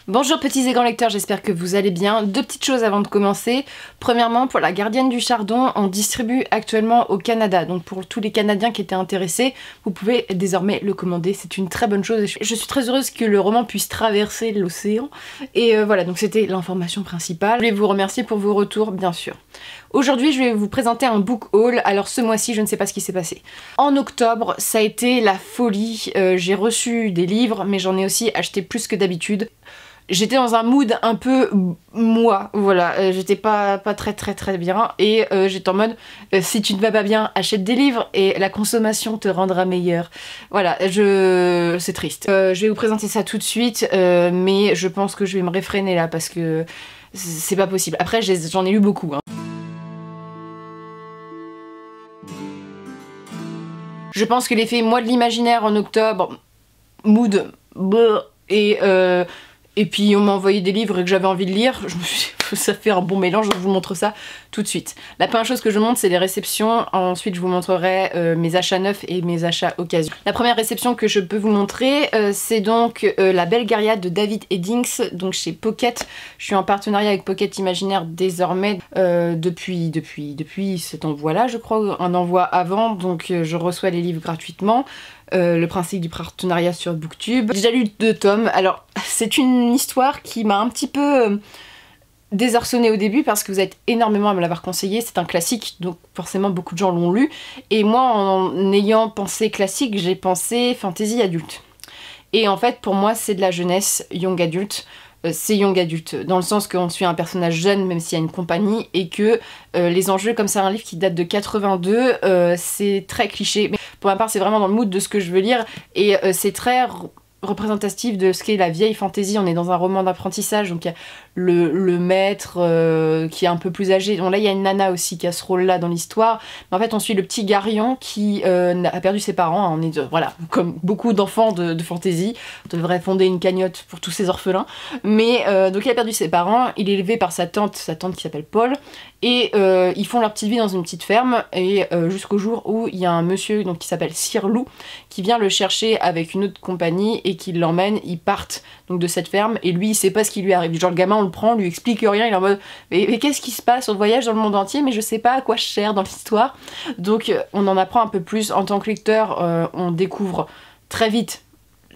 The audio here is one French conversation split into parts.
Bonjour petits et grands lecteurs, j'espère que vous allez bien. Deux petites choses avant de commencer. Premièrement, pour La Gardienne du Chardon, on distribue actuellement au Canada. Donc pour tous les Canadiens qui étaient intéressés, vous pouvez désormais le commander. C'est une très bonne chose. Je suis très heureuse que le roman puisse traverser l'océan. Et voilà, donc c'était l'information principale. Je voulais vous remercier pour vos retours, bien sûr. Aujourd'hui, je vais vous présenter un book haul. Alors ce mois-ci, je ne sais pas ce qui s'est passé. En octobre, ça a été la folie. J'ai reçu des livres, mais j'en ai aussi acheté plus que d'habitude. J'étais dans un mood un peu moi, voilà, j'étais pas très bien et j'étais en mode si tu ne vas pas bien, achète des livres et la consommation te rendra meilleur. Voilà, c'est triste. Je vais vous présenter ça tout de suite, mais je pense que je vais me réfréner là parce que c'est pas possible. Après, j'en ai lu beaucoup, hein. Je pense que l'effet mois de l'imaginaire en octobre, mood, et puis on m'a envoyé des livres que j'avais envie de lire, je me suis dit, ça fait un bon mélange, je vous montre ça tout de suite. La première chose que je montre, c'est les réceptions, ensuite je vous montrerai mes achats neufs et mes achats occasion. La première réception que je peux vous montrer, c'est donc La Belle Gaillarde de David Eddings, donc chez Pocket. Je suis en partenariat avec Pocket Imaginaire désormais depuis cet envoi-là, je crois, un envoi avant, donc je reçois les livres gratuitement. Le principe du partenariat sur Booktube. J'ai déjà lu 2 tomes, alors c'est une histoire qui m'a un petit peu désarçonnée au début parce que vous êtes énormément à me l'avoir conseillé, c'est un classique donc forcément beaucoup de gens l'ont lu et moi en ayant pensé classique j'ai pensé fantasy adulte et en fait pour moi c'est de la jeunesse young adulte. C'est young adulte, dans le sens qu'on suit un personnage jeune même s'il y a une compagnie et que les enjeux, comme c'est un livre qui date de 82, c'est très cliché. Mais pour ma part c'est vraiment dans le mood de ce que je veux lire et c'est très représentatif de ce qu'est la vieille fantaisie. On est dans un roman d'apprentissage, donc il y a le maître qui est un peu plus âgé. Bon là il y a une nana aussi qui a ce rôle là dans l'histoire, mais en fait on suit le petit Garion qui a perdu ses parents, on est voilà, comme beaucoup d'enfants de fantaisie, on devrait fonder une cagnotte pour tous ces orphelins, mais donc il a perdu ses parents, il est élevé par sa tante qui s'appelle Paul, et ils font leur petite vie dans une petite ferme, et jusqu'au jour où il y a un monsieur donc, qui s'appelle Sir Lou, qui vient le chercher avec une autre compagnie, et qui l'emmène, ils partent donc de cette ferme, et lui il sait pas ce qui lui arrive, genre le gamin on le prend, on lui explique rien, il est en mode mais qu'est-ce qui se passe, on voyage dans le monde entier mais je sais pas à quoi je sers dans l'histoire. Donc on en apprend un peu plus en tant que lecteur, on découvre très vite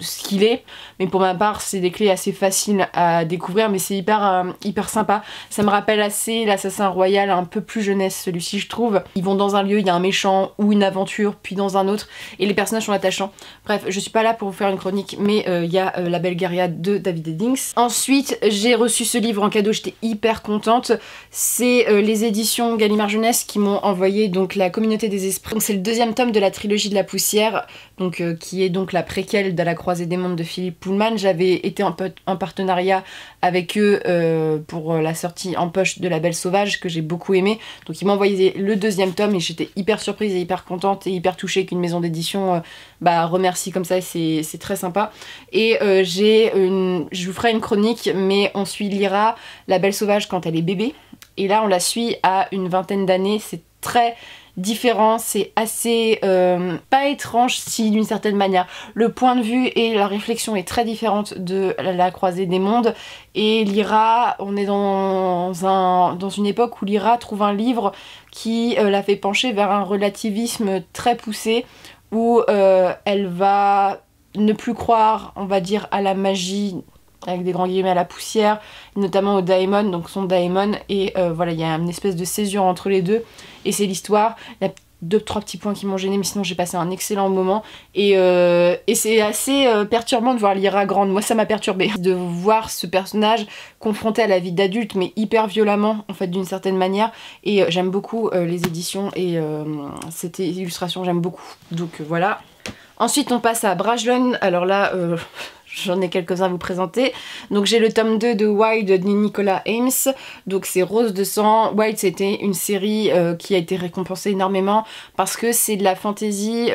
ce qu'il est, mais pour ma part c'est des clés assez faciles à découvrir, mais c'est hyper sympa. Ça me rappelle assez l'Assassin Royal, un peu plus jeunesse celui-ci je trouve. Ils vont dans un lieu, il y a un méchant ou une aventure, puis dans un autre, et les personnages sont attachants. Bref, je suis pas là pour vous faire une chronique, mais il y a La Belle Gaillarde de David Eddings. Ensuite, j'ai reçu ce livre en cadeau, j'étais hyper contente. C'est les éditions Gallimard Jeunesse qui m'ont envoyé donc La Communauté des Esprits. C'est le 2e tome de la trilogie de la poussière, donc qui est donc la préquelle de La Croisée des mondes de Philippe Pullman. J'avais été en partenariat avec eux pour la sortie en poche de La Belle Sauvage que j'ai beaucoup aimé, donc ils m'ont envoyé le 2e tome et j'étais hyper surprise et hyper contente et hyper touchée qu'une maison d'édition remercie comme ça, c'est très sympa. Et je vous ferai une chronique, mais on lira La Belle Sauvage quand elle est bébé, et là on la suit à une 20aine d'années, c'est très différent, c'est assez pas étrange si d'une certaine manière. Le point de vue et la réflexion est très différente de La Croisée des mondes, et Lyra, on est dans une époque où Lyra trouve un livre qui la fait pencher vers un relativisme très poussé, où elle va ne plus croire, on va dire, à la magie, avec des grands guillemets, à la poussière, notamment au daemon, donc son daemon, et voilà, il y a une espèce de césure entre les deux, et c'est l'histoire. Il y a 2-3 petits points qui m'ont gêné, mais sinon j'ai passé un excellent moment, et c'est assez perturbant de voir Lyra grande. Moi ça m'a perturbée, de voir ce personnage confronté à la vie d'adulte, mais hyper violemment, en fait, d'une certaine manière, et j'aime beaucoup les éditions, et cette illustration, j'aime beaucoup, donc voilà. Ensuite on passe à Brajlon, alors là j'en ai quelques-uns à vous présenter. Donc j'ai le tome 2 de Wild de Nicolas Ames, donc c'est Rose de sang. Wild, c'était une série qui a été récompensée énormément parce que c'est de la fantasy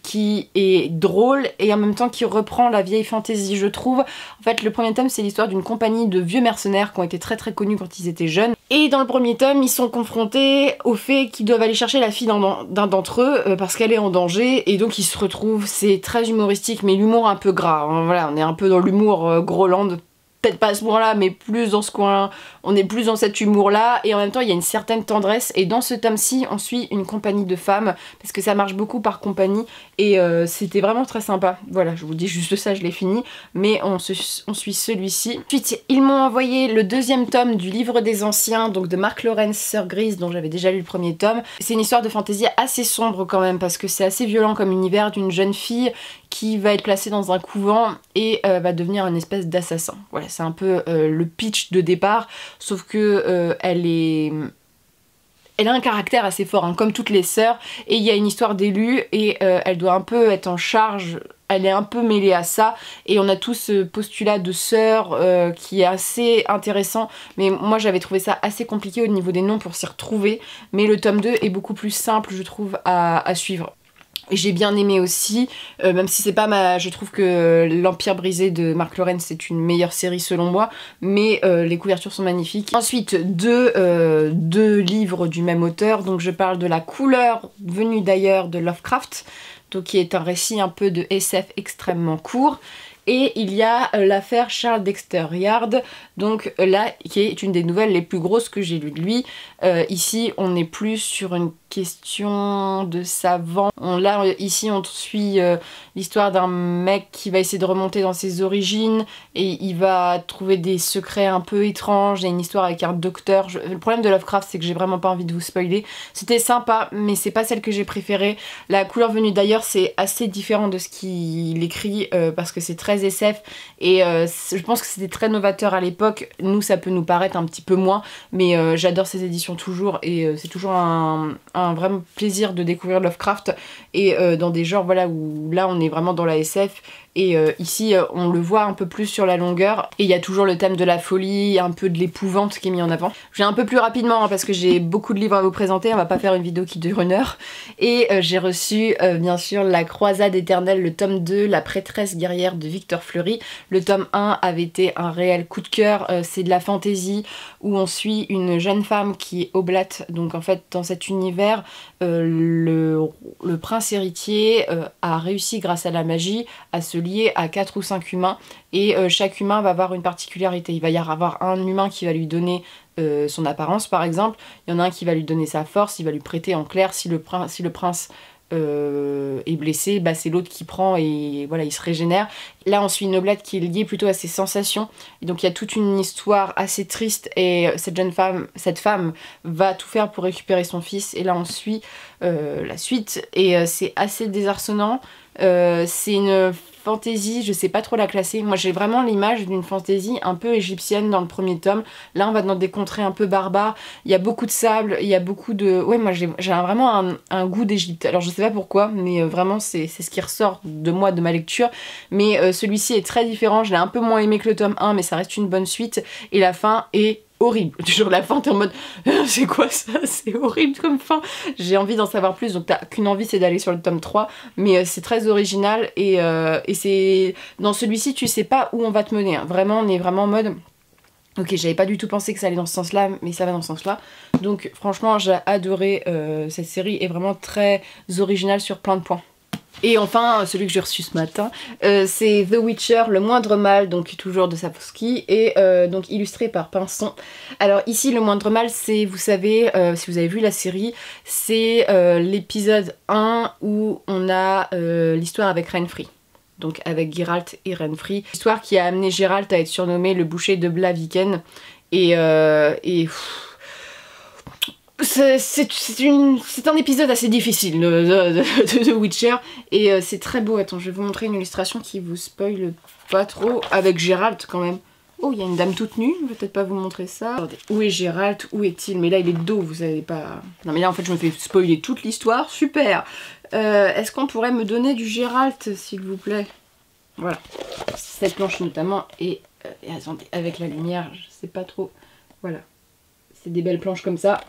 qui est drôle et en même temps qui reprend la vieille fantasy, je trouve. En fait, le premier tome, c'est l'histoire d'une compagnie de vieux mercenaires qui ont été très connus quand ils étaient jeunes. Et dans le premier tome, ils sont confrontés au fait qu'ils doivent aller chercher la fille d'un d'entre eux parce qu'elle est en danger, et donc ils se retrouvent, c'est très humoristique, mais l'humour un peu gras, hein, voilà, on est un peu dans l'humour Groland, peut-être pas à ce point-là, mais plus dans ce coin-là, on est plus dans cet humour-là, et en même temps il y a une certaine tendresse, et dans ce tome-ci on suit une compagnie de femmes, parce que ça marche beaucoup par compagnie, et c'était vraiment très sympa. Voilà, je vous dis juste ça, je l'ai fini, mais on suit celui-ci. Ensuite, ils m'ont envoyé le deuxième tome du livre des anciens, donc de Mark Lawrence, Sœur Grise, dont j'avais déjà lu le premier tome. C'est une histoire de fantasy assez sombre quand même, parce que c'est assez violent comme univers d'une jeune fille qui va être placée dans un couvent et va devenir une espèce d'assassin. Voilà, c'est un peu le pitch de départ, sauf que elle a un caractère assez fort, hein, comme toutes les sœurs, et il y a une histoire d'élu, et elle doit un peu être en charge, elle est un peu mêlée à ça, et on a tout ce postulat de sœur qui est assez intéressant, mais moi j'avais trouvé ça assez compliqué au niveau des noms pour s'y retrouver, mais le tome 2 est beaucoup plus simple, je trouve, à suivre. Et j'ai bien aimé aussi, même si c'est pas ma... Je trouve que L'Empire brisé de Mark Lawrence c'est une meilleure série selon moi, mais les couvertures sont magnifiques. Ensuite, deux livres du même auteur, donc je parle de La couleur venue d'ailleurs de Lovecraft, donc qui est un récit un peu de SF extrêmement court. Et il y a l'affaire Charles Dexter Yard, donc là, qui est une des nouvelles les plus grosses que j'ai lues de lui. Ici, on est plus sur une question de savant. Là, ici, on suit l'histoire d'un mec qui va essayer de remonter dans ses origines et il va trouver des secrets un peu étranges. Il y a une histoire avec un docteur. Le problème de Lovecraft, c'est que j'ai vraiment pas envie de vous spoiler. C'était sympa, mais c'est pas celle que j'ai préférée. La couleur venue d'ailleurs, c'est assez différent de ce qu'il écrit parce que c'est très SF et je pense que c'était très novateur à l'époque. Nous, ça peut nous paraître un petit peu moins, mais j'adore ces éditions toujours et c'est toujours un vrai plaisir de découvrir Lovecraft et dans des genres voilà où là on est vraiment dans la SF et ici on le voit un peu plus sur la longueur et il y a toujours le thème de la folie, un peu de l'épouvante qui est mis en avant. Je vais un peu plus rapidement hein, parce que j'ai beaucoup de livres à vous présenter, on va pas faire une vidéo qui dure 1 heure et j'ai reçu bien sûr La Croisade éternelle, le tome 2, La prêtresse guerrière de Victor Fleury. Le tome 1 avait été un réel coup de cœur, c'est de la fantasy où on suit une jeune femme qui est oblate, donc en fait dans cet univers le prince héritier a réussi grâce à la magie à se lier à 4 ou 5 humains et chaque humain va avoir une particularité. Il va y avoir un humain qui va lui donner son apparence par exemple, il y en a un qui va lui donner sa force, il va lui prêter en clair si le prince est blessé, bah c'est l'autre qui prend et voilà il se régénère. Là on suit une oblate qui est liée plutôt à ses sensations et donc il y a toute une histoire assez triste et cette femme va tout faire pour récupérer son fils et là on suit la suite et c'est assez désarçonnant. C'est une fantasy, je sais pas trop la classer. Moi j'ai vraiment l'image d'une fantasy un peu égyptienne dans le premier tome. Là on va dans des contrées un peu barbares, il y a beaucoup de sable, il y a beaucoup de... Ouais moi j'ai vraiment un goût d'Égypte. Alors je sais pas pourquoi, mais vraiment c'est ce qui ressort de moi, de ma lecture. Mais celui-ci est très différent, je l'ai un peu moins aimé que le tome 1, mais ça reste une bonne suite. Et la fin est horrible. Toujours la fin, t'es en mode c'est quoi ça? C'est horrible comme fin. J'ai envie d'en savoir plus, donc t'as qu'une envie, c'est d'aller sur le tome 3. Mais c'est très original et c'est... Dans celui-ci, tu sais pas où on va te mener. Hein. Vraiment, on est vraiment en mode... Ok, j'avais pas du tout pensé que ça allait dans ce sens-là, mais ça va dans ce sens-là. Donc franchement, j'ai adoré cette série, est vraiment très originale sur plein de points. Et enfin, celui que j'ai reçu ce matin, c'est The Witcher, Le Moindre Mal, donc toujours de Sapkowski, et donc illustré par Pinson. Alors ici, Le Moindre Mal, c'est, vous savez, si vous avez vu la série, c'est l'épisode 1 où on a l'histoire avec Renfri. Donc avec Geralt et Renfri. L'histoire qui a amené Geralt à être surnommé le boucher de Blaviken. Et c'est un épisode assez difficile de The Witcher et c'est très beau. Attends, je vais vous montrer une illustration qui vous spoil pas trop avec Geralt quand même. Oh, il y a une dame toute nue, je vais peut-être pas vous montrer ça. Attendez, où est Geralt? Où est-il? Mais là il est de dos, vous savez pas... Non mais là en fait je me fais spoiler toute l'histoire, super. Est-ce qu'on pourrait me donner du Geralt s'il vous plaît? Voilà, cette planche notamment et attendez, avec la lumière, je sais pas trop, voilà. C'est des belles planches comme ça.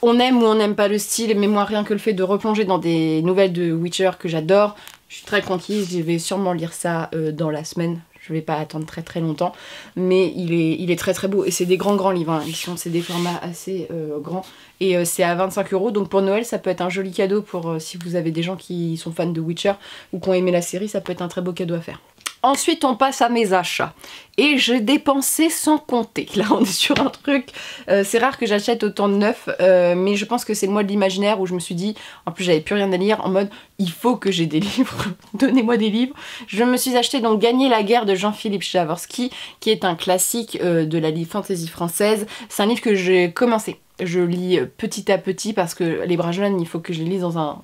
On aime ou on n'aime pas le style, mais moi rien que le fait de replonger dans des nouvelles de Witcher que j'adore, je suis très conquise, je vais sûrement lire ça dans la semaine. Je vais pas attendre très très longtemps, mais il est très très beau et c'est des grands livres, hein. C'est des formats assez grands et c'est à 25 €, donc pour Noël ça peut être un joli cadeau pour si vous avez des gens qui sont fans de Witcher ou qui ont aimé la série, ça peut être un très beau cadeau à faire. Ensuite on passe à mes achats et j'ai dépensé sans compter. Là on est sur un truc, c'est rare que j'achète autant de neuf, mais je pense que c'est le mois de l'imaginaire où je me suis dit, en plus j'avais plus rien à lire, en mode il faut que j'ai des livres, donnez-moi des livres. Je me suis acheté donc Gagner la guerre de Jean-Philippe Jaworski, qui est un classique de la fantasy française. C'est un livre que j'ai commencé, je lis petit à petit parce que Les Bras jeunes il faut que je les lise dans un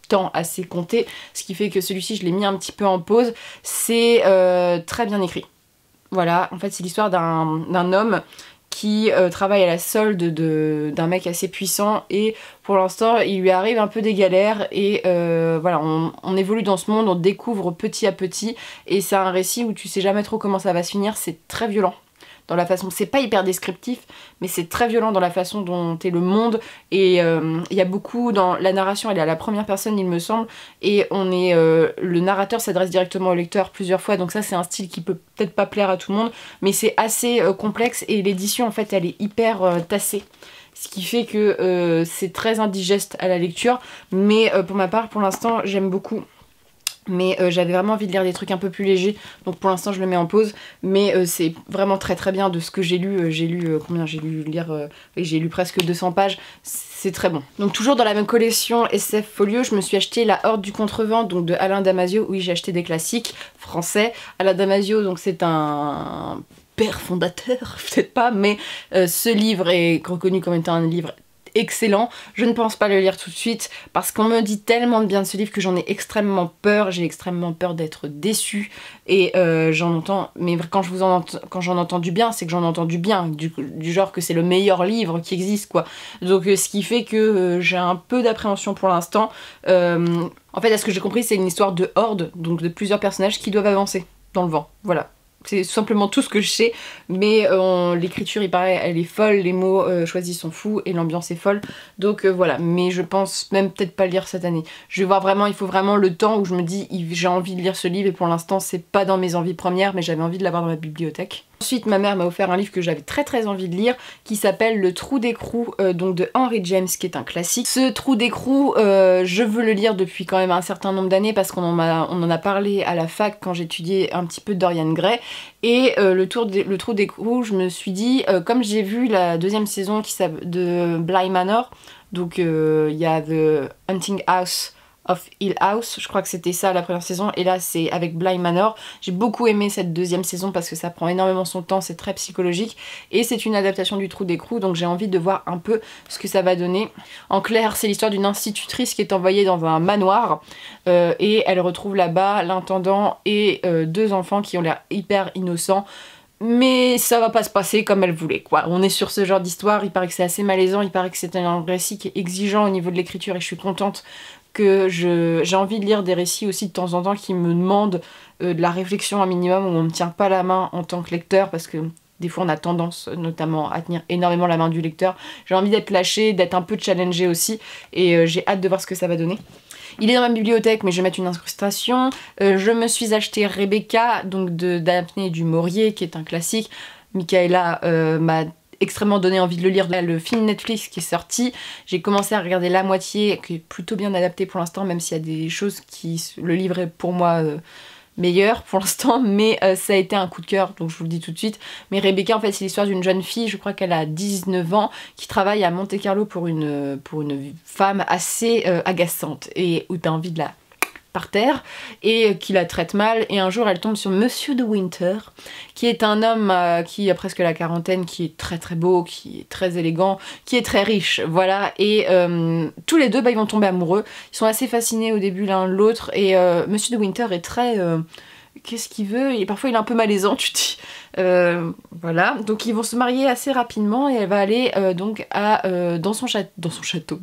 temps assez compté, ce qui fait que celui-ci je l'ai mis un petit peu en pause. C'est très bien écrit. Voilà, en fait c'est l'histoire d'un homme qui travaille à la solde d'un mec assez puissant et pour l'instant il lui arrive un peu des galères et voilà, on évolue dans ce monde, on découvre petit à petit et c'est un récit où tu sais jamais trop comment ça va se finir, c'est très violent. Dans la façon, c'est pas hyper descriptif, mais c'est très violent dans la façon dont est le monde et il y a beaucoup dans la narration, elle est à la première personne il me semble et le narrateur s'adresse directement au lecteur plusieurs fois, donc ça c'est un style qui peut peut-être pas plaire à tout le monde, mais c'est assez complexe et l'édition en fait elle est hyper tassée. Ce qui fait que c'est très indigeste à la lecture, mais pour ma part pour l'instant j'aime beaucoup. Mais j'avais vraiment envie de lire des trucs un peu plus légers, donc pour l'instant je le mets en pause, mais c'est vraiment très très bien de ce que j'ai lu. Combien j'ai lu lire j'ai lu presque 200 pages, c'est très bon. Donc toujours dans la même collection SF Folio, je me suis acheté La Horde du Contrevent, donc de Alain Damasio. Oui, j'ai acheté des classiques français. Alain Damasio, donc c'est un père fondateur, peut-être pas, mais ce livre est reconnu comme étant un livre excellent. Je ne pense pas le lire tout de suite parce qu'on me dit tellement de bien de ce livre que j'en ai extrêmement peur. J'ai extrêmement peur d'être déçue et j'en entends, mais quand j'en entends du bien, c'est que j'en entends du bien, du genre que c'est le meilleur livre qui existe quoi. Donc ce qui fait que j'ai un peu d'appréhension pour l'instant. En fait, à ce que j'ai compris, c'est une histoire de horde, donc de plusieurs personnages qui doivent avancer dans le vent. Voilà. C'est simplement tout ce que je sais, mais l'écriture, il paraît, elle est folle, les mots choisis sont fous et l'ambiance est folle. Donc voilà, mais je pense même peut-être pas le lire cette année. Je vais voir vraiment, il faut vraiment le temps où je me dis j'ai envie de lire ce livre et pour l'instant c'est pas dans mes envies premières, mais j'avais envie de l'avoir dans ma bibliothèque. Ensuite, ma mère m'a offert un livre que j'avais très très envie de lire, qui s'appelle Le Trou d'écrou, donc de Henry James, qui est un classique. Ce Trou d'écrou, je veux le lire depuis quand même un certain nombre d'années, parce qu'on en a parlé à la fac quand j'étudiais un petit peu Dorian Gray, et le Trou d'écrou, je me suis dit, comme j'ai vu la deuxième saison de Bly Manor, donc il y a The Hunting House of Hill House, je crois que c'était ça la première saison, et là c'est avec Bly Manor. J'ai beaucoup aimé cette deuxième saison parce que ça prend énormément son temps, c'est très psychologique, et c'est une adaptation du Trou d'écrou, donc j'ai envie de voir un peu ce que ça va donner. En clair, c'est l'histoire d'une institutrice qui est envoyée dans un manoir, et elle retrouve là-bas l'intendant et deux enfants qui ont l'air hyper innocents. Mais ça va pas se passer comme elle voulait, quoi. On est sur ce genre d'histoire, il paraît que c'est assez malaisant, il paraît que c'est un récit qui est exigeant au niveau de l'écriture, et je suis contente que j'ai envie de lire des récits aussi de temps en temps qui me demandent de la réflexion un minimum, où on me tient pas la main en tant que lecteur, parce que des fois on a tendance notamment à tenir énormément la main du lecteur. J'ai envie d'être lâchée, d'être un peu challengée aussi, et j'ai hâte de voir ce que ça va donner. Il est dans ma bibliothèque, mais je vais mettre une incrustation. Je me suis acheté Rebecca, donc de Daphné du Maurier, qui est un classique. Michaela m'a extrêmement donné envie de le lire. Là, le film Netflix qui est sorti, j'ai commencé à regarder la moitié, qui est plutôt bien adapté pour l'instant, même s'il y a des choses qui... Le livre est pour moi meilleur pour l'instant, mais ça a été un coup de cœur, donc je vous le dis tout de suite. Mais Rebecca, en fait, c'est l'histoire d'une jeune fille, je crois qu'elle a 19 ans, qui travaille à Monte-Carlo pour une femme assez agaçante, et où t'as envie de la par terre, et qui la traite mal, et un jour elle tombe sur Monsieur de Winter, qui est un homme qui a presque la quarantaine, qui est très très beau, qui est très élégant, qui est très riche, voilà, et tous les deux, ils vont tomber amoureux, ils sont assez fascinés au début l'un de l'autre, et Monsieur de Winter est très... qu'est-ce qu'il veut, et parfois il est un peu malaisant, tu te dis. Voilà, donc ils vont se marier assez rapidement, et elle va aller donc dans son château,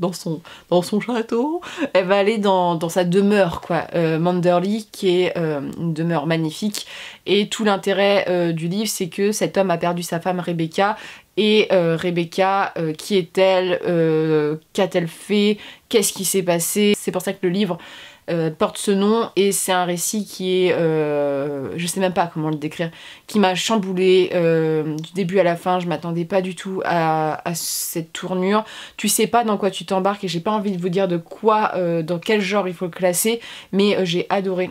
elle va aller dans sa demeure, quoi, Manderley, qui est une demeure magnifique, et tout l'intérêt du livre, c'est que cet homme a perdu sa femme Rebecca, et Rebecca, qui est-elle, qu'a-t-elle fait, qu'est-ce qui s'est passé, c'est pour ça que le livre porte ce nom, et c'est un récit qui est, je sais même pas comment le décrire, qui m'a chamboulée du début à la fin. Je m'attendais pas du tout à cette tournure. Tu sais pas dans quoi tu t'embarques, et j'ai pas envie de vous dire de quoi, dans quel genre il faut le classer, mais j'ai adoré.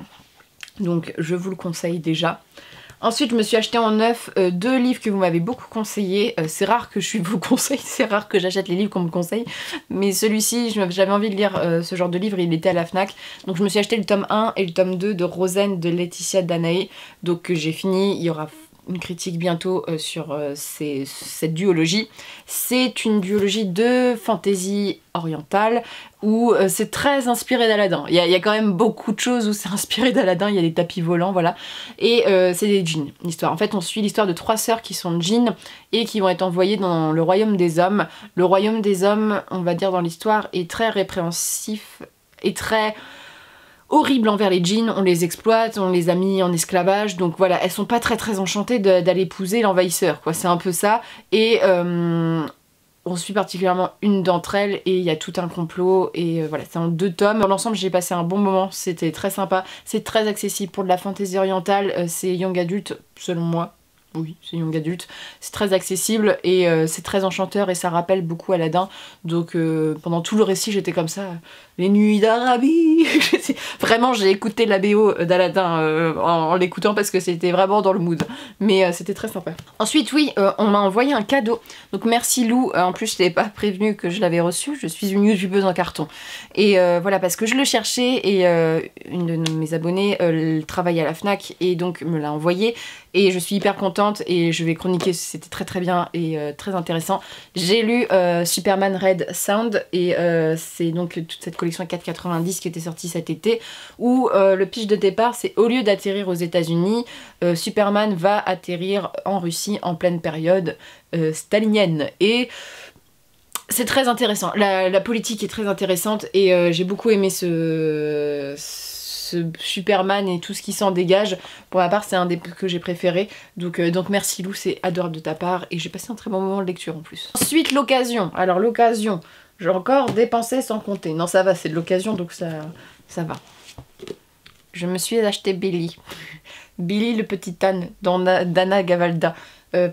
Donc je vous le conseille déjà. Ensuite, je me suis acheté en neuf deux livres que vous m'avez beaucoup conseillés. C'est rare que je vous conseille, c'est rare que j'achète les livres qu'on me conseille. Mais celui-ci, j'avais envie de lire ce genre de livre, il était à la Fnac. Donc je me suis acheté le tome 1 et le tome 2 de Rosen de Laetitia Danae. Donc j'ai fini, il y aura une critique bientôt sur cette duologie. C'est une duologie de fantasy orientale où c'est très inspiré d'Aladin. Il y a quand même beaucoup de choses où c'est inspiré d'Aladin, il y a des tapis volants, voilà. Et c'est des djinns, l'histoire. En fait, on suit l'histoire de 3 sœurs qui sont djinns et qui vont être envoyées dans le royaume des hommes. Le royaume des hommes, on va dire dans l'histoire, est très répréhensif et très horrible envers les djinns, on les exploite, on les a mis en esclavage, donc voilà, elles sont pas très enchantées d'aller épouser l'envahisseur, quoi, c'est un peu ça, et on suit particulièrement une d'entre elles, et il y a tout un complot, et voilà, c'est en 2 tomes. Dans l'ensemble, j'ai passé un bon moment, c'était très sympa, c'est très accessible pour de la fantasy orientale, c'est young adulte, selon moi. Oui, c'est young adulte, c'est très accessible et c'est très enchanteur et ça rappelle beaucoup Aladin. Donc pendant tout le récit j'étais comme ça, les nuits d'Arabie. Vraiment j'ai écouté la BO d'Aladin en l'écoutant parce que c'était vraiment dans le mood. Mais c'était très sympa. Ensuite oui, on m'a envoyé un cadeau. Donc merci Lou, en plus je t'avais pas prévenu que je l'avais reçu, je suis une youtubeuse en carton. Et voilà, parce que je le cherchais et une de mes abonnées travaille à la Fnac et donc me l'a envoyé. Et je suis hyper contente et je vais chroniquer, c'était très bien et très intéressant. J'ai lu Superman Red Sound et c'est donc toute cette collection 4,90 qui était sortie cet été où le pitch de départ c'est au lieu d'atterrir aux États-Unis, Superman va atterrir en Russie en pleine période stalinienne. Et c'est très intéressant, la politique est très intéressante et j'ai beaucoup aimé ce Superman et tout ce qui s'en dégage. Pour ma part c'est un des que j'ai préféré, donc merci Lou, c'est adorable de ta part et j'ai passé un très bon moment de lecture en plus. Ensuite l'occasion, alors l'occasion, j'ai encore dépensé sans compter, non ça va, c'est de l'occasion donc ça va. Je me suis acheté Billy, Billy le petit âne d'Anna Gavalda,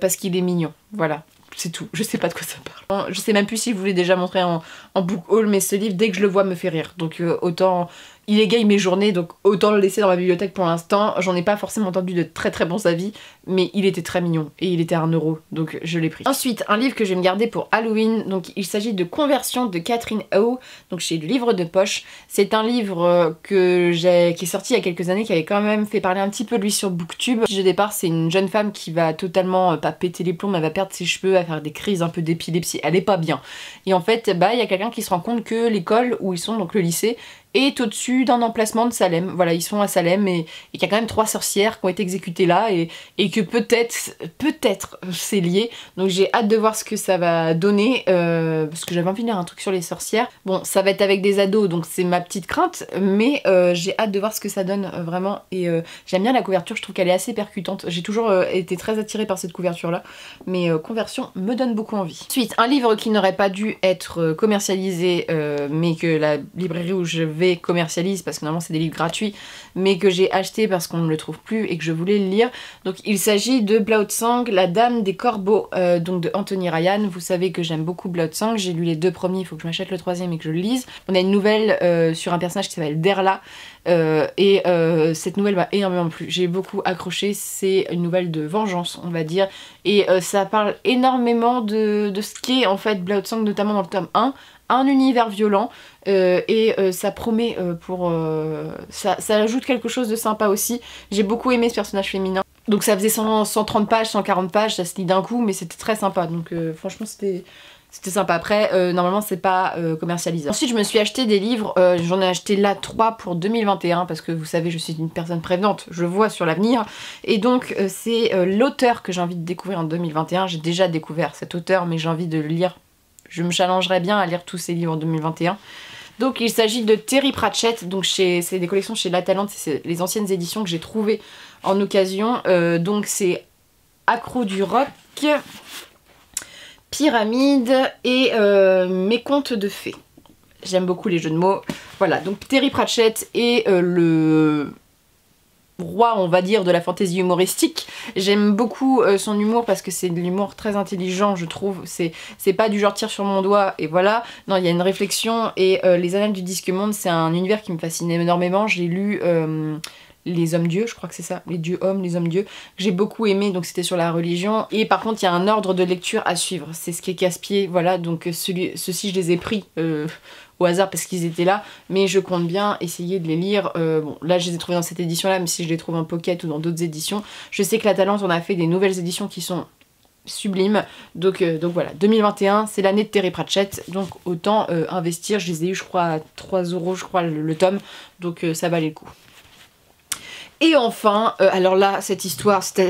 parce qu'il est mignon, voilà. C'est tout, je sais pas de quoi ça parle. Je sais même plus si je vous l'ai déjà montré en book haul, mais ce livre, dès que je le vois, me fait rire. Donc autant... Il égaye mes journées, donc autant le laisser dans ma bibliothèque pour l'instant. J'en ai pas forcément entendu de très bons avis, mais il était très mignon et il était à 1 €, donc je l'ai pris. Ensuite, un livre que je vais me garder pour Halloween, donc il s'agit de Conversion de Catherine O, donc chez le livre de poche. C'est un livre qui est sorti il y a quelques années, qui avait quand même fait parler un petit peu de lui sur Booktube. Le départ, c'est une jeune femme qui va totalement, pas péter les plombs, mais elle va perdre ses cheveux, à faire des crises un peu d'épilepsie, elle est pas bien. Et en fait, bah, il y a quelqu'un qui se rend compte que l'école où ils sont, donc le lycée, est au-dessus d'un emplacement de Salem. Voilà, ils sont à Salem et qu'il y a quand même 3 sorcières qui ont été exécutées là et que peut-être c'est lié. Donc j'ai hâte de voir ce que ça va donner parce que j'avais envie de lire un truc sur les sorcières. Bon, ça va être avec des ados donc c'est ma petite crainte, mais j'ai hâte de voir ce que ça donne vraiment et j'aime bien la couverture, je trouve qu'elle est assez percutante. J'ai toujours été très attirée par cette couverture là, mais Conversion me donne beaucoup envie. Ensuite, un livre qui n'aurait pas dû être commercialisé mais que la librairie où je vais commercialise parce que normalement c'est des livres gratuits mais que j'ai acheté parce qu'on ne le trouve plus et que je voulais le lire. Donc il s'agit de Blautsang, la dame des corbeaux, donc de Anthony Ryan. Vous savez que j'aime beaucoup Blautsang, j'ai lu les 2 premiers, il faut que je m'achète le 3e et que je le lise. On a une nouvelle sur un personnage qui s'appelle Derla et cette nouvelle m'a énormément plu, j'ai beaucoup accroché, c'est une nouvelle de vengeance on va dire et ça parle énormément de ce qu'est en fait Blautsang, notamment dans le tome 1. Un univers violent et ça promet pour... ça ajoute quelque chose de sympa aussi. J'ai beaucoup aimé ce personnage féminin. Donc ça faisait 130 pages, 140 pages, ça se lit d'un coup, mais c'était très sympa. Donc franchement c'était sympa. Après, normalement c'est pas commercialisé. Ensuite je me suis acheté des livres, j'en ai acheté là 3 pour 2021 parce que vous savez je suis une personne prévenante, je vois sur l'avenir. Et donc c'est l'auteur que j'ai envie de découvrir en 2021. J'ai déjà découvert cet auteur mais j'ai envie de le lire. Je me challengerais bien à lire tous ces livres en 2021. Donc il s'agit de Terry Pratchett, donc c'est des collections chez La Talente, c'est les anciennes éditions que j'ai trouvées en occasion. Donc c'est Accro du Roc, Pyramide et Mes Contes de Fées. J'aime beaucoup les jeux de mots. Voilà, donc Terry Pratchett est le roi on va dire de la fantaisie humoristique. J'aime beaucoup son humour parce que c'est de l'humour très intelligent je trouve, c'est pas du genre tire sur mon doigt et voilà, non il y a une réflexion et les Annales du Disque Monde c'est un univers qui me fascine énormément. J'ai lu les hommes-dieux, je crois que c'est ça, les dieux-hommes, les hommes-dieux, que j'ai beaucoup aimé, donc c'était sur la religion. Et par contre, il y a un ordre de lecture à suivre, c'est ce qui est casse-pied, voilà, donc ceux-ci je les ai pris au hasard parce qu'ils étaient là, mais je compte bien essayer de les lire. Bon, là je les ai trouvés dans cette édition-là, mais si je les trouve en pocket ou dans d'autres éditions, je sais que La Talente, on a fait des nouvelles éditions qui sont sublimes, donc voilà, 2021 c'est l'année de Terry Pratchett, donc autant investir. Je les ai eu je crois à 3 € je crois le tome, donc ça valait le coup. Et enfin, alors là cette histoire c'était...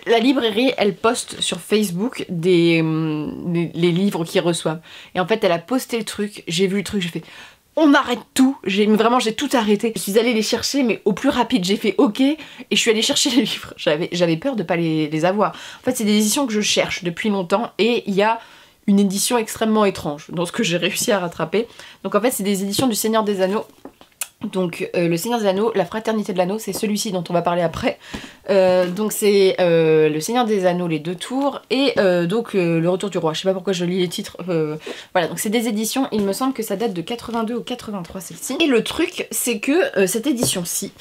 La librairie elle poste sur Facebook les livres qu'ils reçoivent, et en fait elle a posté le truc, j'ai vu le truc, j'ai fait... On arrête tout, j'ai tout arrêté. Je suis allée les chercher mais au plus rapide, j'ai fait ok et je suis allée chercher les livres. J'avais peur de pas les avoir. En fait c'est des éditions que je cherche depuis longtemps et il y a une édition extrêmement étrange dans ce que j'ai réussi à rattraper. Donc en fait c'est des éditions du Seigneur des Anneaux. Donc le Seigneur des Anneaux, la Fraternité de l'Anneau, c'est celui-ci dont on va parler après. Donc c'est le Seigneur des Anneaux, les 2 tours, et donc le Retour du Roi. Je sais pas pourquoi je lis les titres. Voilà, donc c'est des éditions, il me semble que ça date de 82 ou 83 celle-ci. Et le truc, c'est que cette édition-ci,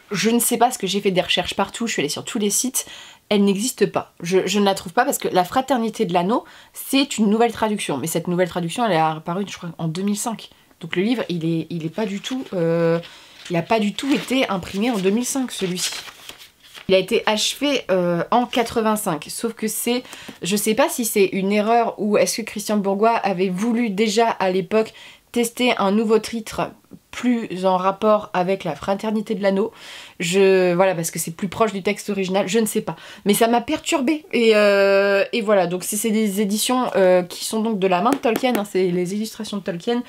je ne sais pas, parce que j'ai fait des recherches partout, je suis allée sur tous les sites, elle n'existe pas. Je ne la trouve pas parce que la Fraternité de l'Anneau, c'est une nouvelle traduction. Mais cette nouvelle traduction, elle est apparue, je crois, en 2005. Donc le livre, il est pas du tout... il a pas du tout été imprimé en 2005, celui-ci. Il a été achevé en 85, sauf que c'est... Je sais pas si c'est une erreur ou est-ce que Christian Bourgois avait voulu déjà à l'époque tester un nouveau titre plus en rapport avec la Fraternité de l'Anneau. Voilà, parce que c'est plus proche du texte original, je ne sais pas. Mais ça m'a perturbée. Et voilà, donc c'est des éditions qui sont donc de la main de Tolkien, hein, c'est les illustrations de Tolkien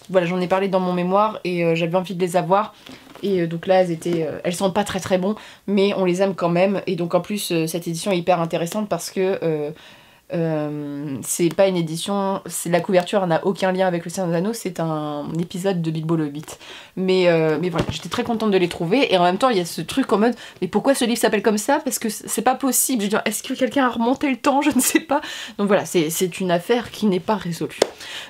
voilà, j'en ai parlé dans mon mémoire et j'avais envie de les avoir. Et donc là, elles sont pas très très bons, mais on les aime quand même. Et donc en plus, cette édition est hyper intéressante parce que... c'est pas une édition, la couverture n'a aucun lien avec le Seigneur des Anneaux, c'est un épisode de Bilbo le Hobbit. Mais voilà, j'étais très contente de les trouver, et en même temps il y a ce truc en mode mais pourquoi ce livre s'appelle comme ça? Parce que c'est pas possible, je veux dire, est-ce que quelqu'un a remonté le temps? Je ne sais pas. Donc voilà, c'est une affaire qui n'est pas résolue.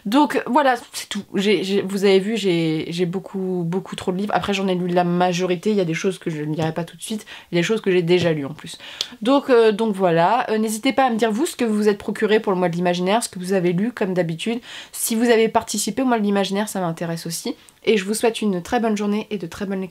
Donc voilà, c'est tout. Vous avez vu, j'ai beaucoup trop de livres. Après j'en ai lu la majorité, il y a des choses que je ne lirai pas tout de suite, il y a des choses que j'ai déjà lues en plus. Donc voilà, n'hésitez pas à me dire vous ce que vous êtes procuré pour le mois de l'imaginaire, ce que vous avez lu comme d'habitude. Si vous avez participé au mois de l'imaginaire, ça m'intéresse aussi. Et je vous souhaite une très bonne journée et de très bonnes lectures.